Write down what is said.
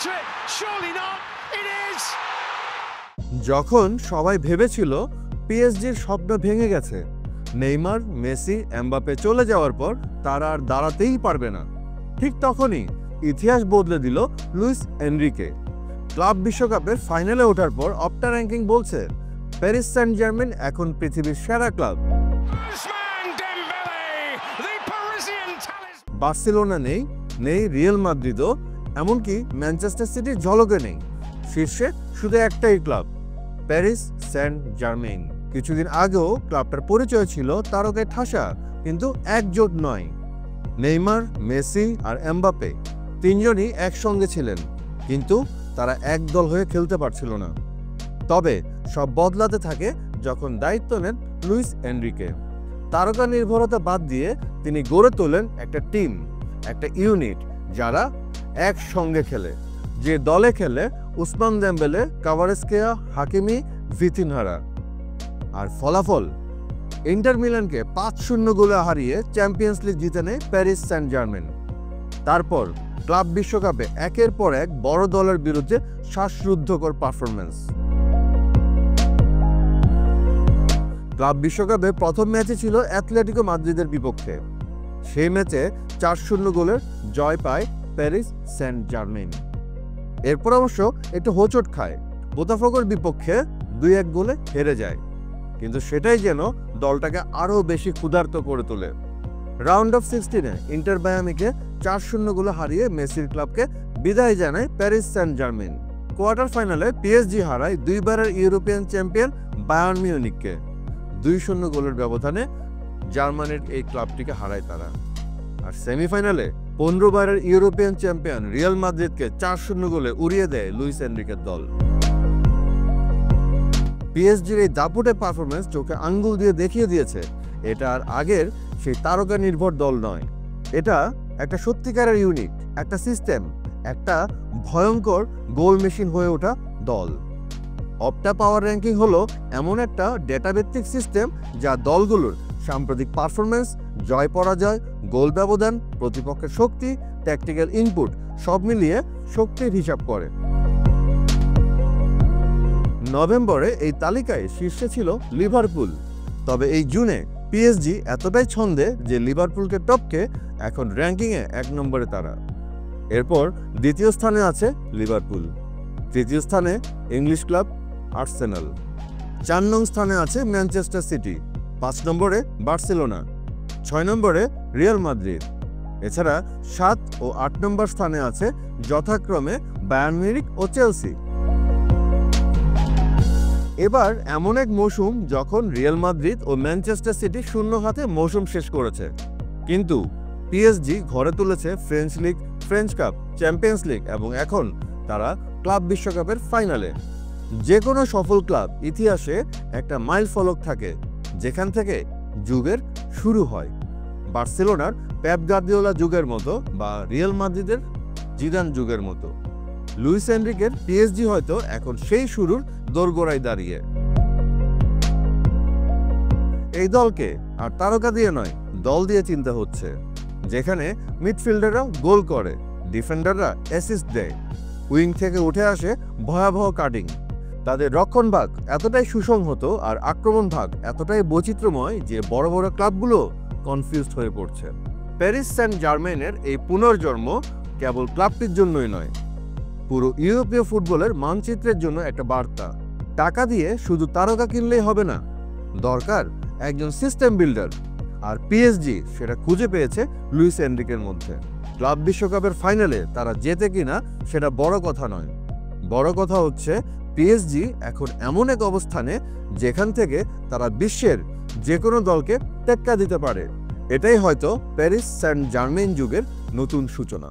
hat-trick. Surely not. It is. যখন সবাই ভেবেছিল পিএসজির স্বপ্ন ভেঙে গেছে, নেইমার, মেসি, এমবাপে চলে যাওয়ার পর তারা আর দাঁড়াতেই পারবে না, ঠিক তখনই ইতিহাস বদলে দিল লুইস এনরিকে। ক্লাব বিশ্বকাপের ফাইনালে ওঠার পর অপটা র্যাঙ্কিং বলছে প্যারিস সেন্ট জার্মেন এখন পৃথিবীর সেরা ক্লাব। বার্সেলোনা নেই, নেই রিয়াল মাদ্রিদও, এমনকি ম্যানচেস্টার সিটির ঝলকে নেই। শীর্ষে শুধু একটাই ক্লাব, প্যারিস সেন্ট জার্মেন। কিছুদিন আগেও ক্লাবটার পরিচয় ছিল তারকায় ঠাসা, কিন্তু একজোট নয়। নেইমার, মেসি আর এমবাপে তিনজনই একসঙ্গে ছিলেন, কিন্তু তারা এক দল হয়ে খেলতে পারছিল না। তবে সব বদলাতে থাকে যখন দায়িত্ব নেন লুইস এনরিকে। তারকা নির্ভরতা বাদ দিয়ে তিনি গড়ে তোলেন একটা টিম, একটা ইউনিট যারা একসঙ্গে খেলে। যে দলে খেলে উসমান দেমবেলে, কাভারেজকেয়া, হাকিমি, ভিতিনহারা। আর ফলাফল, ইন্টার মিলানকে 5-0 গোলে হারিয়ে চ্যাম্পিয়ন্স লিগ জিতে নেয় প্যারিস সেন্ট জার্মেন। তারপর ক্লাব বিশ্বকাপে একের পর এক বড় দলের বিরুদ্ধে শ্বাসরুদ্ধকর পারফরমেন্স। ক্লাব বিশ্বকাপে প্রথম ম্যাচে ছিল অ্যাথলেটিকো মাদ্রিদের বিপক্ষে। সেই ম্যাচে 4-0 গোলের জয় পায় প্যারিস সেন্ট জার্মেন। এরপর অবশ্য একটু হোঁচট খায়, বোতাফোগোর বিপক্ষে 2-1 গোলে হেরে যায়, কিন্তু সেটাই যেন দলটাকে আরও বেশি ক্ষুধার্ত করে তোলে। রাউন্ড অফ 16-এ ইন্টার মায়ামিকে 4-0 গোলে হারিয়ে মেসির ক্লাবকে বিদায় জানায় প্যারিস সেন্ট জার্মেন। কোয়ার্টার ফাইনালে পিএসজি হারায় 2বারের ইউরোপিয়ান চ্যাম্পিয়ন বায়ার্ন মিউনিখকে। 2-0 গোলের ব্যবধানে জার্মানির এই ক্লাবটিকে হারায় তারা। আর সেমিফাইনালে 15বারের ইউরোপিয়ান চ্যাম্পিয়ন রিয়াল মাদ্রিদকে 4-0 গোলে উড়িয়ে দেয় লুইস এনরিকের দল। পিএসজির এই দাপুটে পারফরমেন্স চোখে আঙ্গুল দিয়ে দেখিয়ে দিয়েছে এটা আর আগের সেই তারকা নির্ভর দল নয়। এটা একটা সত্যিকারের ইউনিট, একটা সিস্টেম, একটা ভয়ঙ্কর গোল মেশিন হয়ে ওঠা দল। অপটা পাওয়ার র্যাঙ্কিং হলো এমন একটা ডেটাভিত্তিক সিস্টেম যা দলগুলোর সাম্প্রতিক পারফরমেন্স, জয় পরাজয়, গোল ব্যবধান, প্রতিপক্ষের শক্তি, ট্যাকটিক্যাল ইনপুট সব মিলিয়ে শক্তির হিসাব করে। নভেম্বরে এই তালিকায় শীর্ষে ছিল লিভারপুল, তবে এই জুনে পিএসজি এতটাই ছন্দে যে লিভারপুলকে টপকে এখন র্যাঙ্কিংয়ে 1 নম্বরে তারা। এরপর দ্বিতীয় স্থানে আছে লিভারপুল, তৃতীয় স্থানে ইংলিশ ক্লাব আর্সেনাল, 4 নং স্থানে আছে ম্যানচেস্টার সিটি, 5 নম্বরে বার্সেলোনা, 6 নম্বরে রিয়াল মাদ্রিদ। এছাড়া 7 ও 8 নম্বর স্থানে আছে যথাক্রমে বায়ার্ন মিউনিখ ও চেলসি। এবার এমন এক মৌসুম যখন রিয়াল মাদ্রিদ ও ম্যানচেস্টার সিটি শূন্য হাতে মৌসুম শেষ করেছে, কিন্তু পিএসজি ঘরে তুলেছে French league, French cup, champions league এবং এখন তারা ক্লাব বিশ্বকাপের ফাইনালে। যে কোনো সফল ক্লাব ইতিহাসে একটা মাইল ফলক থাকে যেখান থেকে যুগের শুরু হয়। বার্সেলোনার পেপ গার্দিওলা যুগের মতো বা রিয়াল মাদ্রিদের জিদান যুগের মতো। লুইস এনরিকের পিএসজি হয়তো এখন সেই শুরুর দোরগোড়ায় দাঁড়িয়ে। এই দলকে আর তারকা দিয়ে নয়, দল দিয়ে চিন্তা হচ্ছে, যেখানে মিডফিল্ডাররা গোল করে, ডিফেন্ডাররা অ্যাসিস্ট দেয়, উইং থেকে উঠে আসে ভয়াবহ কাটিং। তাদের রক্ষণভাগ এতটাই সুসংহত আর আক্রমণ ভাগ এতটাই বৈচিত্র্যময় যে বড় বড় ক্লাবগুলো কনফিউজড হয়ে পড়ছে। প্যারিস সেন্ট জার্মেনের এই পুনর্জন্ম কেবল ক্লাবটির জন্যই নয়, পুরো ইউরোপীয় ফুটবলের মানচিত্রের জন্য একটা বার্তা। টাকা দিয়ে শুধু তারকা কিনলেই হবে না, দরকার একজন সিস্টেম বিল্ডার। আর পিএসজি সেটা খুঁজে পেয়েছে লুইস এনরিকের মধ্যে। ক্লাব বিশ্বকাপের ফাইনালে তারা জেতে কিনা সেটা বড় কথা নয়, বড় কথা হচ্ছে পিএসজি এখন এমন এক অবস্থানে যেখান থেকে তারা বিশ্বের যে কোনো দলকে টেক্কা দিতে পারে। এটাই হয়তো প্যারিস সেন্ট জার্মেন যুগের নতুন সূচনা।